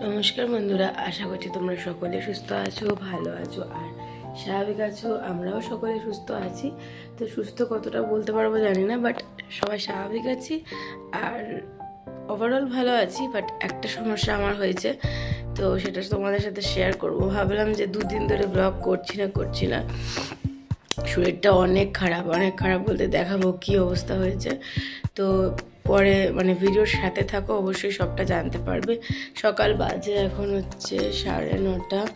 নমস্কার বন্ধুরা, আশা করছি তোমরা সকলে সুস্থ আছো, ভালো আছো আর স্বাভাবিক আছো। আমরাও সকলে সুস্থ আছি। তো সুস্থ কতটা বলতে পারবো জানি না, বাট সবাই স্বাভাবিক আছি আর ওভারঅল ভালো আছি। বাট একটা সমস্যা আমার হয়েছে, তো সেটা তোমাদের সাথে শেয়ার করব। ভাবলাম যে দুদিন ধরে ব্লগ করছি না, শরীরটা অনেক খারাপ বলতে দেখাবো কি অবস্থা হয়েছে। তো পরে ভিডিওর সাথে থাকো, অবশ্যই সবটা জানতে পারবে। সকাল বাজে এখন হচ্ছে 9:30।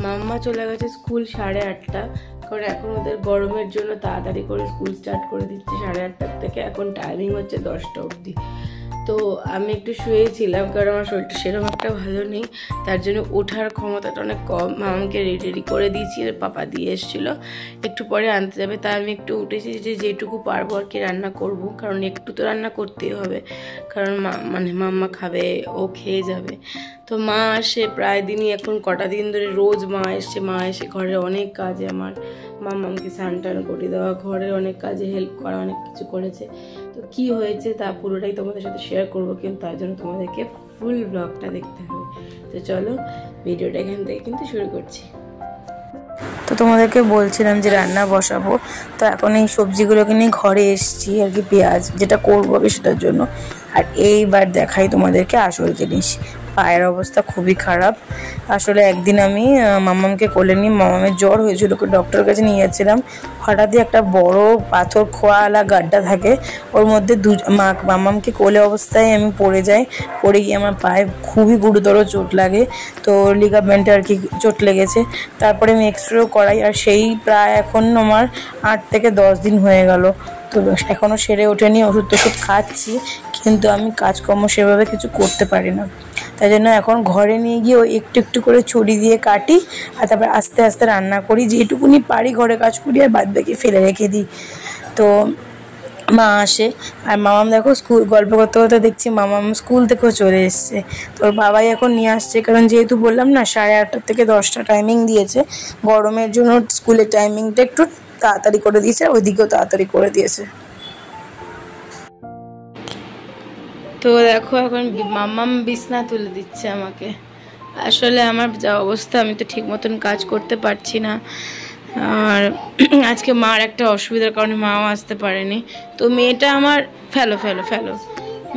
মাম্মা চলে গেছে স্কুল 8:30, কারণ এখন ওদের গরমের জন্য তাড়াতাড়ি করে স্কুল স্টার্ট করে দিচ্ছে 8:30 থেকে। এখন টাইমিং হচ্ছে 10টা অবধি। তো আমি একটু শুয়েছিলাম, কারণ আমার শরীরটা সেরকম একটা ভালো নেই, তার জন্য ওঠার ক্ষমতাটা অনেক কম। মামাকে রেডি করে দিয়েছি, পাপা দিয়ে এসেছিলো, একটু পরে আনতে যাবে। তাই আমি একটু উঠেছি যে যেটুকু পারবো আর কি রান্না করব, কারণ একটু তো রান্না করতেই হবে, কারণ মাম্মা খাবে, ও খেয়ে যাবে। তো মা আসে প্রায় দিনই, এখন কটা দিন ধরে রোজ মা এসে ঘরের অনেক কাজে আমার মাম্মাকে স্নান টান করে দেওয়া, ঘরের অনেক কাজে হেল্প করা, অনেক কিছু করেছে। তো কি হয়েছে তা পুরোটাই তোমাদের সাথে শেয়ার করবো, কিন্তু তার জন্য তোমাদেরকে ফুল ব্লগটা দেখতে হবে। তো চলো ভিডিওটা এখান থেকে কিন্তু শুরু করছি। তো তোমাদেরকে বলছিলাম যে রান্না বসাবো, তো এখন এই সবজিগুলোকে নিয়ে ঘরে এসেছি আর কি, পেঁয়াজ যেটা করবো সেটার জন্য। আর এইবার দেখাই তোমাদেরকে আসল জিনিস, পায়ের অবস্থা খুবই খারাপ। আসলে একদিন আমি মামামকে কোলে নিয়ে, মামামের জ্বর হয়েছিল, ডক্টরের কাছে নিয়ে যাচ্ছিলাম। হঠাৎই একটা বড় পাথর খোয়ালা গাড্ডা থাকে, ওর মধ্যে মামামকে কোলে অবস্থায় আমি পড়ে যাই। পড়ে গিয়ে আমার পায়ে খুবই গুরুতর চোট লাগে, তো লিগামেন্টে আর কি চোট লেগেছে। তারপরে আমি এক্সরেও করাই, আর সেই প্রায় এখন আমার 8 থেকে 10 দিন হয়ে গেল। তো এখনও সেরে ওঠেনি, ওষুধ খাচ্ছি, কিন্তু আমি কাজকর্ম সেভাবে কিছু করতে পারি না। তাই জন্য এখন ঘরে নিয়ে গিয়ে একটু একটু করে ছুরি দিয়ে কাটি, আর তারপর আস্তে আস্তে রান্না করি, যেটুকুনি পারি ঘরে কাজ করি, আর বাদ বাকি ফেলে রেখে দিই। তো মা আসে, আর মামাম দেখো গল্প করতে করতে দেখছি মামাম স্কুল থেকেও চলে এসছে। তোর বাবাই এখন নিয়ে আসছে, কারণ যেহেতু বললাম না 8:30 থেকে 10টা টাইমিং দিয়েছে, গরমের জন্য স্কুলের টাইমিংটা একটু তাড়াতাড়ি করে দিয়েছে, ওইদিকেও তাড়াতাড়ি করে দিয়েছে। তো দেখো এখন মাম্মাম বিছনা তুলে দিচ্ছে আমাকে। আসলে আমার যা অবস্থা, আমি তো ঠিক মতন কাজ করতে পারছি না। আর আজকে মার একটা অসুবিধার কারণে মাও আসতে পারেনি। তো মেয়েটা আমার ফেলো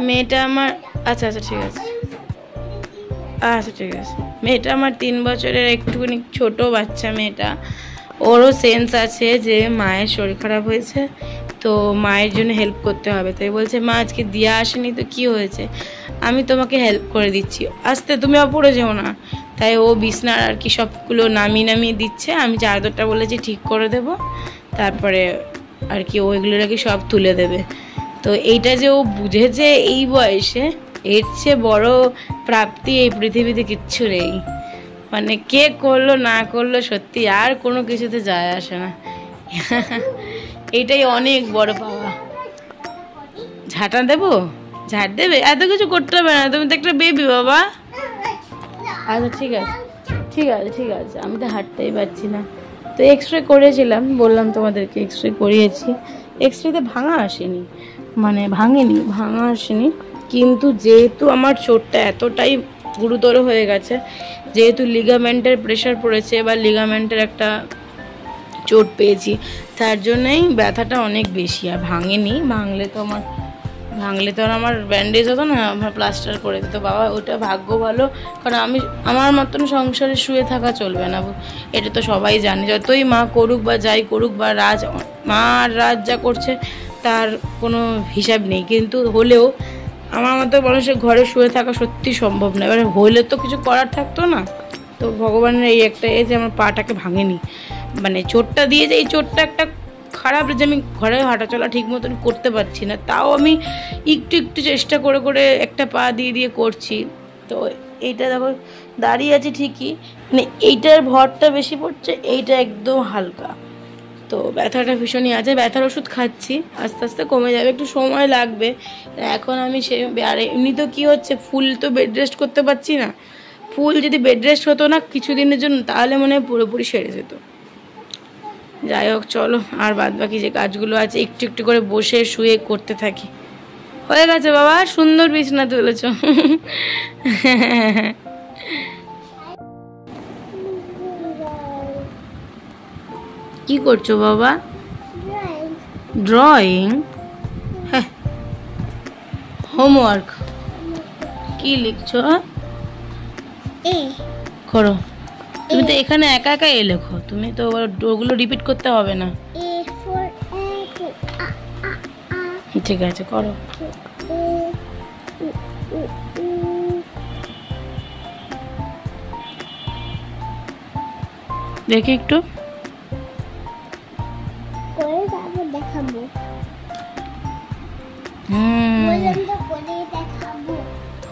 মেয়েটা আমার আচ্ছা ঠিক আছে, মেয়েটা আমার 3 বছরের একটুখানি ছোট বাচ্চা মেয়েটা। ওরও সেন্স আছে যে মায়ের শরীর খারাপ হয়েছে, তো মায়ের জন্য হেল্প করতে হবে। তাই বলছে মা আজকে দিয়া আসেনি তো কি হয়েছে, আমি তোমাকে হেল্প করে দিচ্ছি, আসতে তুমি পড়ে যেও না। তাই ও বিছনার আর কি সবগুলো নামিয়ে দিচ্ছে। আমি চাদরটা বলেছি ঠিক করে দেব, তারপরে আর কি ওইগুলো আর কি সব তুলে দেবে। তো এইটা যে ও বুঝেছে এই বয়সে, এর চেয়ে বড় প্রাপ্তি এই পৃথিবীতে কিচ্ছু নেই। কে করলো না করলো, সত্যি আর কোনো কিছুতে যায় আসে না। এইটাই অনেক বড় পাওয়া। ঝাঁটা দেবো, ঝাঁট দেবে, এত কিছু করতে হবে না, তুমি তো একটা বেবি বাবা। আচ্ছা ঠিক আছে, আমি তো হাঁটতেই পারছি না। তো এক্সরে করেছিলাম, বললাম তোমাদেরকে এক্সরে করিয়েছি। এক্সরেতে ভাঙা আসেনি, কিন্তু যেহেতু আমার চোটটা এতটাই গুরুতর হয়ে গেছে, যেহেতু লিগামেন্টের প্রেশার পড়েছে বা লিগামেন্টের একটা চোট পেয়েছি, তার জন্যই ব্যথাটা অনেক বেশি। আর ভাঙলে তো আর আমার ব্যান্ডেজ হতো না, আমার প্লাস্টার করে দিত বাবা। ওটা ভাগ্য ভালো, কারণ আমার মতন সংসারে শুয়ে থাকা চলবে না, এটা তো সবাই জানে। যতই মা করুক বা যাই করুক, বা মা আর রাজ যা করছে তার কোনো হিসাব নেই, কিন্তু হলেও আমার মতো মানুষের ঘরে শুয়ে থাকা সত্যি সম্ভব না। এবারে হলে তো কিছু করার থাকতো না। তো ভগবানের এই একটা যে আমার পাটাকে ভাঙেনি, চোটটা দিয়ে যে এই চোটটা একটা খারাপ, যে আমি ঘরে হাঁটাচলা ঠিক মতন করতে পারছি না, তাও আমি একটু চেষ্টা করে একটা পা দিয়ে করছি। তো এইটা দেখো দাঁড়িয়ে আছি ঠিকই, এইটার ভরটা বেশি পড়ছে, এইটা একদম হালকা। তো ব্যথাটা ভীষণই আছে, ব্যথার ওষুধ খাচ্ছি, আস্তে আস্তে কমে যাবে, একটু সময় লাগবে। এখন আমি আর এমনি তো কী হচ্ছে, ফুল তো বেড রেস্ট করতে পারছি না। ফুল যদি বেড রেস্ট হতো না কিছুদিনের জন্য, তাহলে মনে হয় পুরোপুরি সেরে যেত। যাই হোক চলো, আর বাদ বাকি যে কাজগুলো আছে একটু করে বসে শুয়ে করতে থাকি। হয়ে গেছে বাবা, সুন্দর বিছনা তুলেছ। কি করছো বাবা? ড্রয়িং? হ্যাঁ, হোমওয়ার্ক। কি লিখছো? করো। তুমি তো এখানে একা একা লেখো, তুমি তো ওগুলো রিপিট করতে হবে না। ঠিক আছে, করো। দেখি একটু দেখাবো।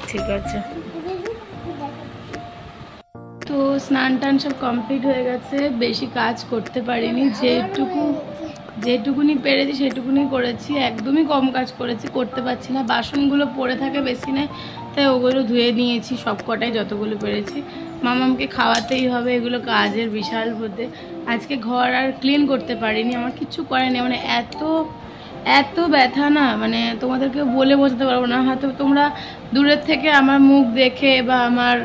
ঠিক আছে। তো স্নান টান সব কমপ্লিট হয়ে গেছে, বেশি কাজ করতে পারিনি, যেটুকুনি পেরেছি সেটুকুনি করেছি, একদমই কম কাজ করেছি, করতে পারছি না। বাসনগুলো পড়ে থাকে বেশি নেই, তাই ওগুলো ধুয়ে নিয়েছি সব কটাই, যতগুলো পেরেছি। মামামকে খাওয়াতেই হবে, এগুলো কাজের বিশাল হতে। আজকে ঘর আর ক্লিন করতে পারিনি, আমার কিচ্ছু করেনি, মানে এত ব্যথা না, মানে তোমাদেরকে বলে বোঝাতে পারবো না। হয়তো তোমরা দূরের থেকে আমার মুখ দেখে বা আমার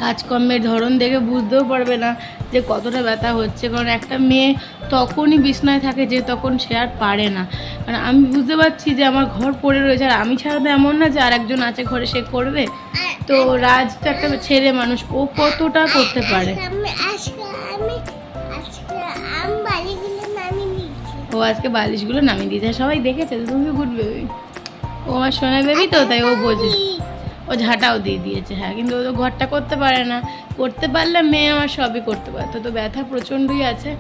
কাজকর্মের ধরন দেখে বুঝতেও পারবে না যে কতটা ব্যথা হচ্ছে, কারণ একটা মেয়ে তখনই বিছনায় থাকে যে তখন সে আর পারে না। কারণ আমি বুঝতে পারছি যে আমার ঘর পড়ে রয়েছে, আর আমি ছাড়া তো এমন না যে আর একজন আছে ঘরে সে করবে। তো রাজ তো একটা ছেলে মানুষ, ও কতটা করতে পারে। ও আজকে বালিশগুলো নামিয়ে দিয়েছে, সবাই দেখেছে, তুমি গুড বেবি। ও আমার সোনা বেবি তো, তাই ও বোঝে। ও ঝাঁটাও দিয়ে দিয়েছে, হ্যাঁ, কিন্তু ও তো ঘরটা করতে পারে না। করতে পারলে মেয়ে আমার সবই করতে পারতো। তো ব্যথা প্রচণ্ডই আছে,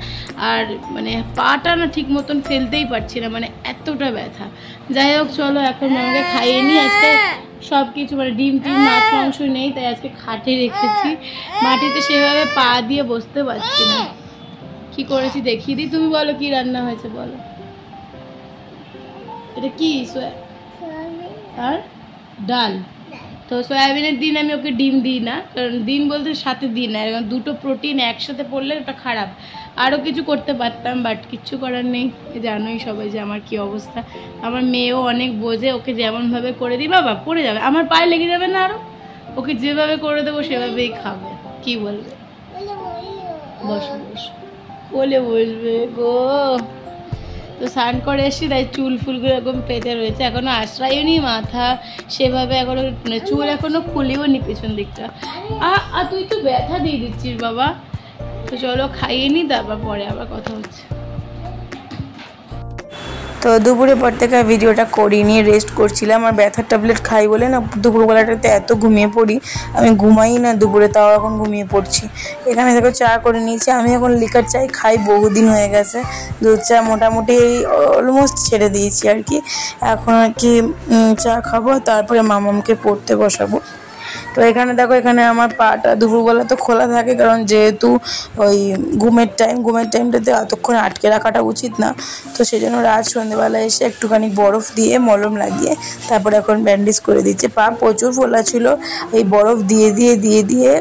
আর মানে পাটা না ঠিক মতন ফেলতেই পারছি না, মানে এতটা ব্যথা। যাই হোক, চলো এখন আমাকে খাইয়ে নিই। আজকে সব কিছু মানে ডিম টিম মাছ মাংস নেই, তাই আজকে খাটে রেখেছি। মাটিতে সেভাবে পা দিয়ে বসতে পারছি না। কি করেছি দেখিয়ে দিই। তুমি বলো কি রান্না হয়েছে, বলো। এটা কি? আর ডাল। তো সয়াবিনের দিন আমি ওকে ডিম দিই না, কারণ দিন বলতে সাথে দিই না, এরকম দুটো প্রোটিন একসাথে পড়লে ওটা খারাপ। আরও কিছু করতে পারতাম, বাট কিচ্ছু করার নেই। জানোই সবাই যে আমার কি অবস্থা। আমার মেয়েও অনেক বোঝে, ওকে যেমনভাবে করে দিই, বাবা পড়ে যাবে, আমার পায়ে লেগে যাবে না আরও। ওকে যেভাবে করে দেবো সেভাবেই খাবে। কি বলবে? বসো বসো, বলে বসবে গো। তো স্নান করে এসছি, তাই চুল ফুলগুলো এরকম পেতে রয়েছে, এখনো আশ্রয়ও নি মাথা সেভাবে, এখনো চুল এখনো খুলিও নি পেছন দিকটা। তুই তো ব্যথা দিয়ে দিচ্ছিস বাবা। তো চলো খাইয়ে নি, তারপর পরে আবার কথা হচ্ছে। তো দুপুরের পর থেকে ভিডিওটা করিনি, রেস্ট করছিলাম। আর ব্যথার ট্যাবলেট খাই বলে না দুপুরবেলাটাতে এত ঘুমিয়ে পড়ি, আমি ঘুমাই না দুপুরে, তাও এখন ঘুমিয়ে পড়ছি। এখানে দেখো চা করে নিয়েছি, আমি এখন লিকার চাই খাই, বহুদিন হয়ে গেছে। দুধ চা মোটামুটি অলমোস্ট ছেড়ে দিয়েছি আর কি। এখন আর কি চা খাবো, তারপরে মামামকে পড়তে বসাবো। তো এখানে দেখো, এখানে আমার পাটা দুপুরবেলা তো খোলা থাকে, কারণ যেহেতু ওই ঘুমের টাইমটাতে এতক্ষণ আটকে রাখাটা উচিত না। তো সেই জন্য রাত সন্ধ্যেবেলা এসে একটুখানি বরফ দিয়ে মলম লাগিয়ে তারপরে এখন ব্যান্ডেজ করে দিচ্ছে। পা প্রচুর ফোলা ছিল, এই বরফ দিয়ে দিয়ে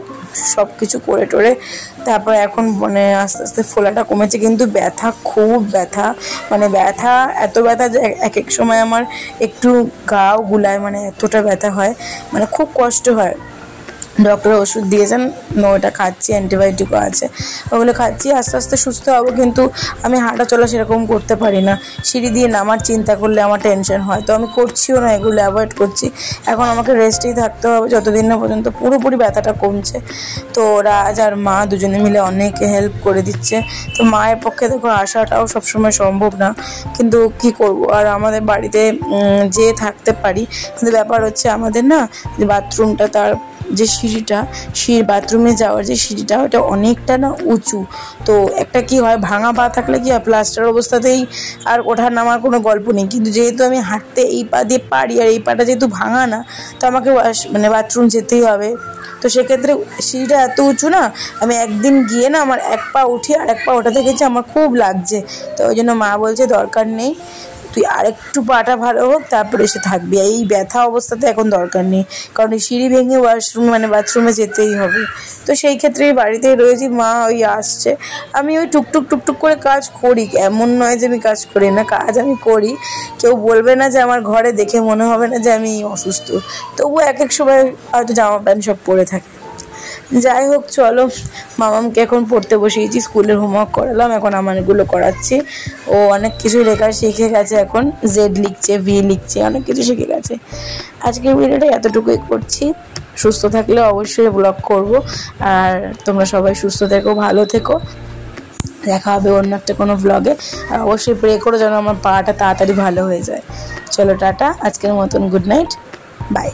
সব কিছু করে টোরে তারপর এখন মানে আস্তে আস্তে ফোলাটা কমেছে, কিন্তু ব্যথা খুব ব্যথা, মানে ব্যথা এত ব্যথা যে এক এক সময় আমার একটু গাও গুলায়, মানে এতটা ব্যথা হয়, মানে খুব কষ্ট হয়। ডক্টর ওষুধ দিয়েছেন, ওটা খাচ্ছি, অ্যান্টিবায়োটিকও আছে, ওগুলো খাচ্ছি, আস্তে আস্তে সুস্থ হবো। কিন্তু আমি হাঁটা চলা সেরকম করতে পারি না, সিঁড়ি দিয়ে নামার চিন্তা করলে আমার টেনশন হয়, তো আমি করছিও না, এগুলো অ্যাভয়েড করছি। এখন আমাকে রেস্টেই থাকতে হবে যতদিন না পর্যন্ত পুরোপুরি ব্যথাটা কমছে। তো রাজ আর মা দুজনে মিলে অনেক হেল্প করে দিচ্ছে। তো মায়ের পক্ষে দেখো আসাটাও সবসময় সম্ভব না, কিন্তু কি করব, আর আমাদের বাড়িতে যে থাকতে পারি, কিন্তু ব্যাপার হচ্ছে আমাদের না যে বাথরুমটা, তার যে বাথরুমে যাওয়ার যে সিঁড়িটা, ওটা অনেকটা না উঁচু। তো একটা কি হয়, ভাঙা পা থাকলে কি হয়, প্লাস্টার অবস্থাতেই আর ওঠা নামার কোনো গল্প নেই, কিন্তু যেহেতু আমি হাঁটতে এই পা দিয়ে পারি, আর এই পাটা যেহেতু ভাঙা না, তো আমাকে মানে বাথরুম যেতেই হবে। তো সেক্ষেত্রে সিঁড়িটা এত উঁচু না, আমি একদিন গিয়ে না আমার এক পা উঠে আর এক পা ওঠাতে গেছি, আমার খুব লাগছে। তো ওই জন্য মা বলছে দরকার নেই, তুই আরেকটু পাটা ভালো হোক তারপরে এসে থাকবি, এই ব্যথা অবস্থাতে এখন দরকার নেই, কারণ এই সিঁড়ি ভেঙে বাথরুমে যেতেই হবে। তো সেই ক্ষেত্রে বাড়িতেই রয়েছি, মা ওই আসছে, আমি ওই টুকটুক করে কাজ করি, এমন নয় যে আমি কাজ করি না, কাজ আমি করি। কেউ বলবে না যে আমার ঘরে দেখে মনে হবে না যে আমি অসুস্থ, তবুও এক এক সময় হয়তো জামা প্যান্ট সব পরে থাকে। যাই হোক চলো, মামামকে এখন পড়তে বসিয়েছি, স্কুলের হোমওয়ার্ক করালাম, এখন আমারগুলো করাচ্ছি। ও অনেক কিছু লেখা শিখে গেছে, এখন জেড লিখছে, ভি লিখছে, অনেক কিছু শিখে গেছে। আজকের ভিডিওটা এতটুকুই করছি। সুস্থ থাকলে অবশ্যই ব্লগ করব। আর তোমরা সবাই সুস্থ থেকো, ভালো থেকো। দেখা হবে অন্য একটা কোনো ব্লগে। আর অবশ্যই প্রে করো যেন আমার পাটা তাড়াতাড়ি ভালো হয়ে যায়। চলো টাটা, আজকের মতন গুড নাইট, বাই।